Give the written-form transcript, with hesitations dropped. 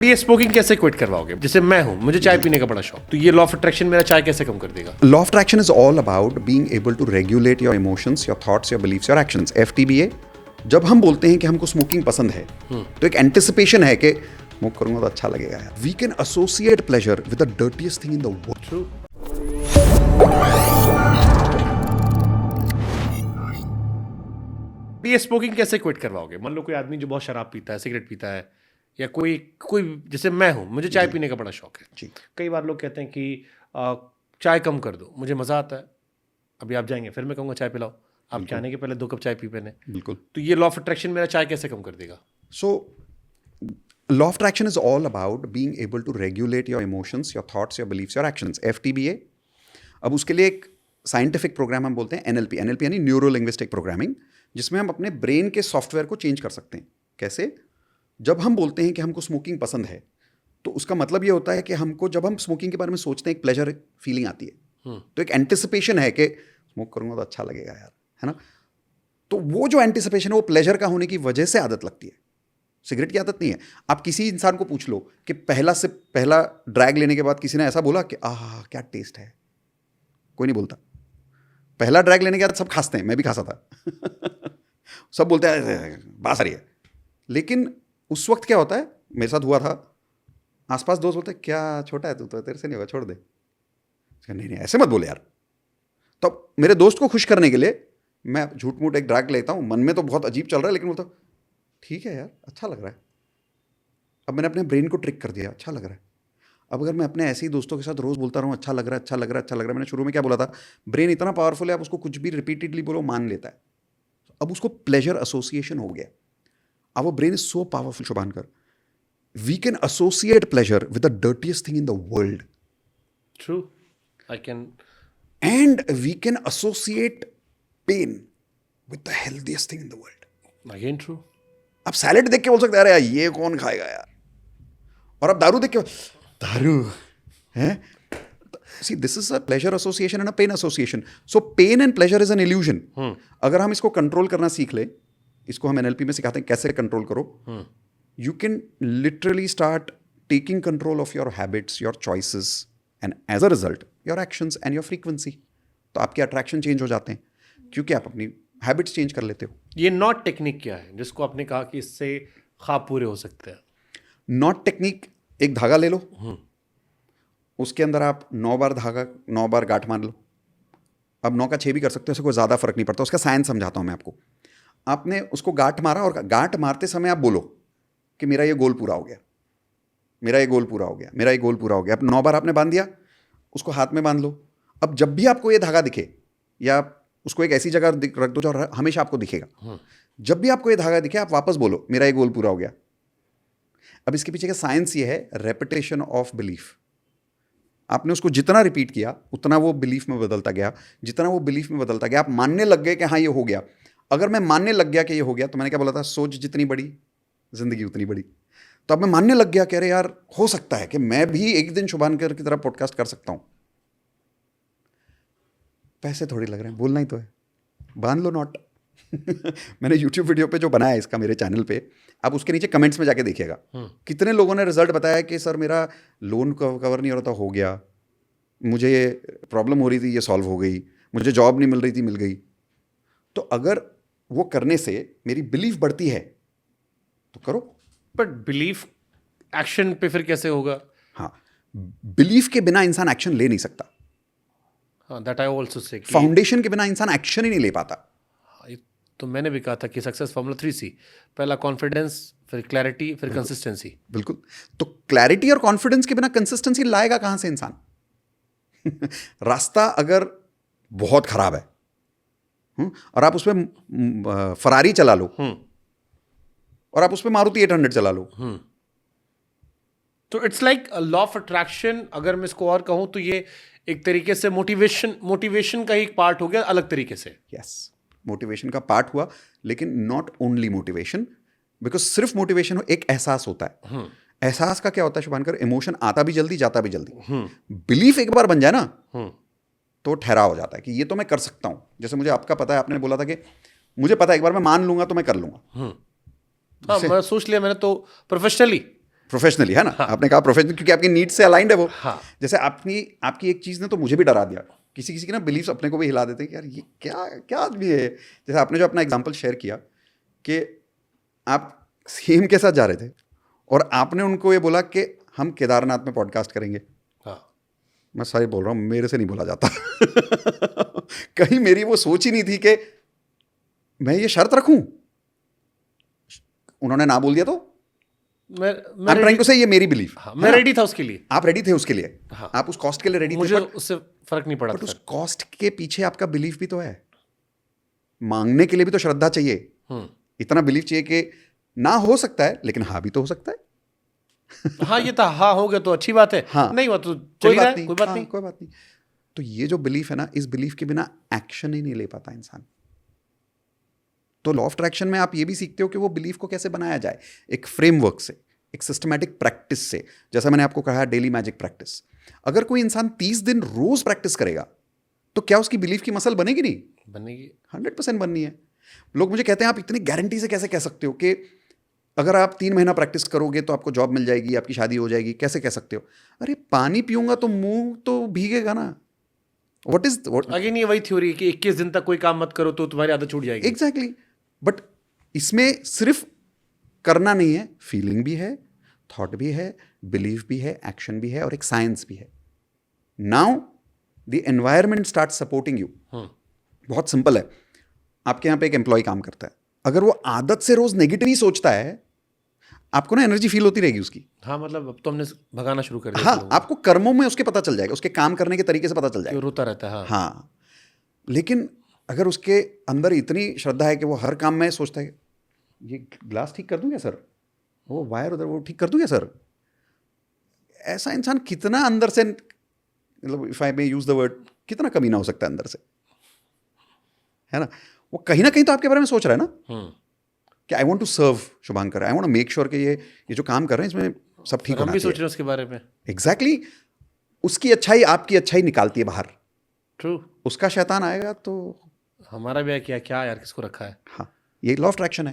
ये स्मोकिंग कैसे क्विट करवाओगे? जैसे मैं हूं, मुझे चाय पीने का बड़ा शौक, तो ये लॉ ऑफ अट्रैक्शन मेरा चाय कैसे कम कर देगा? Law of attraction is all about being able to regulate your emotions, your thoughts, your beliefs, your actions. FTBA. जब हम बोलते हैं कि हमको स्मोकिंग पसंद है तो एक एंटिसिपेशन है कि स्मोक करूंगा तो अच्छा लगेगा यार. We can associate pleasure with the dirtiest thing in the world. True. ये स्मोकिंग कैसे क्विट करवाओगे? मान लो कोई आदमी जो बहुत शराब पीता है, सिगरेट पीता है, या कोई कोई जैसे मैं हूं, मुझे चाय पीने का बड़ा शौक है. जी. कई बार लोग कहते हैं कि चाय कम कर दो, मुझे मजा आता है. अभी आप जाएंगे, फिर मैं कहूँगा चाय पिलाओ. आप जाने के पहले 2 कप चाय पी मैंने. बिल्कुल. तो ये लॉ ऑफ अट्रैक्शन मेरा चाय कैसे कम कर देगा? So, law of attraction is all about being able to regulate your emotions, your thoughts, your beliefs, your actions. FTBA. अब उसके लिए एक साइंटिफिक प्रोग्राम हम बोलते हैं NLP. NLP यानी न्यूरो लिंग्विस्टिक प्रोग्रामिंग, जिसमें हम अपने ब्रेन के सॉफ्टवेयर को चेंज कर सकते हैं. कैसे? जब हम बोलते हैं कि हमको स्मोकिंग पसंद है तो उसका मतलब ये होता है कि हमको जब हम स्मोकिंग के बारे में सोचते हैं एक प्लेजर फीलिंग आती है. तो एक एंटिसिपेशन है कि स्मोक करूंगा तो अच्छा लगेगा यार, है ना. तो वो जो एंटिसिपेशन है वो प्लेजर का होने की वजह से आदत लगती है. सिगरेट की आदत नहीं है. आप किसी इंसान को पूछ लो कि पहला ड्रैग लेने के बाद किसी ने ऐसा बोला कि आह क्या टेस्ट है, कोई नहीं बोलता. पहला ड्रैग लेने के बाद सब खांसते हैं, मैं भी खांसा था. सब बोलते हैं बास आ रही है. लेकिन उस वक्त क्या होता है, मेरे साथ हुआ था, आसपास दोस्त बोलते हैं क्या छोटा है तू, तो तेरे से नहीं होगा, छोड़ दे. नहीं नहीं ऐसे मत बोले यार. तो मेरे दोस्त को खुश करने के लिए मैं झूठ मूठ एक ड्रैग लेता हूँ, मन में तो बहुत अजीब चल रहा है लेकिन बोलता ठीक है यार अच्छा लग रहा है. अब मैंने अपने ब्रेन को ट्रिक कर दिया, अच्छा लग रहा है. अब अगर मैं अपने ऐसे ही दोस्तों के साथ रोज़ बोलता रहूँ अच्छा लग रहा है अच्छा लग रहा है अच्छा लग रहा है, मैंने शुरू में क्या बोला था, ब्रेन इतना पावरफुल है आप उसको कुछ भी रिपीटेडली बोलो मान लेता है. अब उसको प्लेजर एसोसिएशन हो गया. Our brain is so powerful, Shubhankar. We can associate pleasure with the dirtiest thing in the world. True. I can. And we can associate pain with the healthiest thing in the world. Again true. आप salad देख के बोल सकते हैं अरे यार ये कौन खाएगा यार, और आप दारू देख के दारू हैं. See, this is a pleasure association and a pain association. So pain and pleasure is an illusion. अगर हम इसको कंट्रोल करना सीख ले, इसको हम NLP में सिखाते हैं कैसे कंट्रोल करो. You can literally start taking control of your habits, your choices, and as a result your actions and your frequency. तो आपके अट्रैक्शन चेंज हो जाते हैं क्योंकि आप अपनी हैबिट्स चेंज कर लेते हो. ये नॉट टेक्निक क्या है जिसको आपने कहा कि इससे ख्वाब पूरे हो सकते हैं? नॉट टेक्निक, एक धागा ले लो, उसके अंदर आप 9 बार गांठ मार लो. अब 9 का 6 भी कर सकते हो, उससे कोई ज़्यादा फर्क नहीं पड़ता. उसका साइंस समझाता हूँ मैं आपको. आपने उसको गांठ मारा और गांठ मारते समय आप बोलो कि मेरा ये गोल पूरा हो गया, मेरा ये गोल पूरा हो गया, मेरा ये गोल पूरा हो गया. अब 9 बार आपने बांध दिया, उसको हाथ में बांध लो. अब जब भी आपको ये धागा दिखे, या उसको एक ऐसी जगह रख दो जो हमेशा आपको दिखेगा. जब भी आपको ये धागा दिखे आप वापस बोलो मेरा ये गोल पूरा हो गया. अब इसके पीछे का साइंस ये है, रेपिटेशन ऑफ बिलीफ. आपने उसको जितना रिपीट किया उतना वो बिलीफ में बदलता गया, जितना वो बिलीफ में बदलता गया आप मानने लग गए कि हाँ ये हो गया. अगर मैं मानने लग गया कि ये हो गया, तो मैंने क्या बोला था, सोच जितनी बड़ी जिंदगी उतनी बड़ी. तो अब मैं मानने लग गया कि अरे यार हो सकता है कि मैं भी एक दिन शुभांकर की तरह पॉडकास्ट कर सकता हूं. पैसे थोड़ी लग रहे हैं, बोलना ही तो है, बांध लो नॉट. मैंने YouTube वीडियो पे जो बनाया है इसका मेरे चैनल पे, आप उसके नीचे कमेंट्स में जाके देखिएगा कितने लोगों ने रिजल्ट बताया कि सर मेरा लोन कवर नहीं हो रहा था, हो गया, मुझे प्रॉब्लम हो रही थी ये सॉल्व हो गई, मुझे जॉब नहीं मिल रही थी मिल गई. तो अगर वो करने से मेरी बिलीफ बढ़ती है तो करो. बट बिलीफ एक्शन पे फिर कैसे होगा? हाँ, बिलीफ के बिना इंसान एक्शन ले नहीं सकता. हाँ, that I also say. Foundation के बिना इंसान एक्शन ही नहीं ले पाता. तो मैंने भी कहा था कि सक्सेस फॉर्मूला 3C, पहला कॉन्फिडेंस, फिर क्लैरिटी, फिर कंसिस्टेंसी. बिल्कुल. तो क्लैरिटी और कॉन्फिडेंस के बिना कंसिस्टेंसी लाएगा कहां से इंसान? रास्ता अगर बहुत खराब है और आप उसमें फरारी चला लो और आप उसमें मारुति 800 चला लो, तो it's like law of attraction. अगर मैं इसको और कहूं तो ये एक तरीके से मोटिवेशन का ही एक पार्ट हो गया अलग तरीके से. यस, मोटिवेशन का पार्ट हुआ, लेकिन नॉट ओनली मोटिवेशन. बिकॉज सिर्फ मोटिवेशन एक एहसास होता है. एहसास का क्या होता है शुभांकर? इमोशन आता भी जल्दी जाता भी जल्दी. बिलीफ एक बार बन जाए ना तो ठहराव हो जाता है कि ये तो मैं कर सकता हूं. जैसे मुझे आपका पता है, आपने बोला था कि मुझे पता है एक बार मैं मान लूंगा तो मैं कर लूंगा. हाँ, मैं सोच लिया मैंने तो प्रोफेशनली प्रोफेशनली, है ना? आपने कहा प्रोफेशनल क्योंकि आपकी नीड्स से अलाइंड है वो। हाँ। जैसे आपकी एक चीज़ ने तो मुझे भी डरा दिया। किसी किसी की ना बिलीव्स अपने को भी हिला देते हैं कि यार ये क्या क्या आदमी है। जैसे आपने जो अपना एग्जांपल शेयर किया कि आप सीएम के साथ जा रहे थे और आपने उनको ये बोला कि हम केदारनाथ में पॉडकास्ट करेंगे। हाँ। मैं सही बोल रहा हूँ, मेरे से नहीं बोला जाता। कहीं मेरी वो सोच ही नहीं थी कि मैं ये शर्त रखूं। उन्होंने ना बोल दिया तो मैं ट्राइंग टू से ये मेरी बिलीफ। हाँ, मैं रेडी था उसके लिए। आप रेडी थे उसके लिए। हाँ। आप उस कॉस्ट के लिए रेडी थे। मुझे उससे फर्क नहीं पड़ा बट था उस कॉस्ट के पीछे आपका बिलीफ भी तो है। मांगने के लिए भी तो श्रद्धा चाहिए। इतना बिलीफ चाहिए कि ना हो सकता है लेकिन हाँ भी तो हो सकता है। हाँ, ये था, हाँ हो गया तो अच्छी बात है। हाँ। नहीं हुआ तो कोई चली रहा बात है, नहीं, कोई बात हाँ, नहीं। कोई बात नहीं। तो ये जो बिलीफ है ना, इस बिलीफ के बिना एक्शन ही नहीं ले पाता इंसान। तो लॉ ऑफ अट्रैक्शन में आप ये भी सीखते हो कि वो बिलीफ को कैसे बनाया जाए, एक फ्रेमवर्क से, एक सिस्टमैटिक प्रैक्टिस से। जैसा मैंने आपको कहा, डेली मैजिक प्रैक्टिस। अगर कोई इंसान 30 दिन रोज प्रैक्टिस करेगा तो क्या उसकी बिलीफ की मसल बनेगी? नहीं बनेगी। 100% बननी है। लोग मुझे कहते हैं आप इतनी गारंटी से कैसे कह सकते हो कि अगर आप 3 महीना प्रैक्टिस करोगे तो आपको जॉब मिल जाएगी, आपकी शादी हो जाएगी? कैसे कह सकते हो? अरे पानी पीऊंगा तो मुंह तो भीगेगा ना। व्हाट अगेन ये वही थ्योरी कि 21 दिन तक कोई काम मत करो तो तुम्हारी आदत छूट जाएगी। एग्जैक्टली। बट इसमें सिर्फ करना नहीं है, फीलिंग भी है, थॉट भी है, बिलीव भी है, एक्शन भी है और एक साइंस भी है। Now the environment start supporting you. बहुत सिंपल है। आपके यहाँ पे एक एम्प्लॉय काम करता है, अगर वो आदत से रोज नेगेटिव ही सोचता है, आपको ना एनर्जी फील होती रहेगी उसकी। हाँ, मतलब अब तो हमने भगाना शुरू कर दिया। हाँ, आपको कर्मों में उसके पता चल जाएगा, उसके काम करने के तरीके से पता चल कि वो जाएगा। रोता रहता है। हाँ। हाँ, लेकिन अगर उसके अंदर इतनी श्रद्धा है कि वो हर काम में सोचता है ये ग्लास ठीक कर दूं क्या सर, वो वायर उधर वो ठीक कर दूं क्या सर, ऐसा इंसान कितना अंदर से, मतलब if I may use the word, कितना कमीना हो सकता है अंदर से, है ना? वो कहीं ना कहीं तो आपके बारे में सोच रहा है ना कि I want to serve Shubhankar, I want to make sure कि ये जो काम कर रहे हैं इसमें सब ठीक हम होना भी सोच चाहिए। रहे हैं उसके बारे में। एग्जैक्टली। उसकी अच्छाई आपकी अच्छाई निकालती है बाहर। ट्रू। उसका शैतान आएगा तो हमारा भी है, क्या क्या यार, किसको रखा है। हाँ, ये लॉ ऑफ अट्रैक्शन है।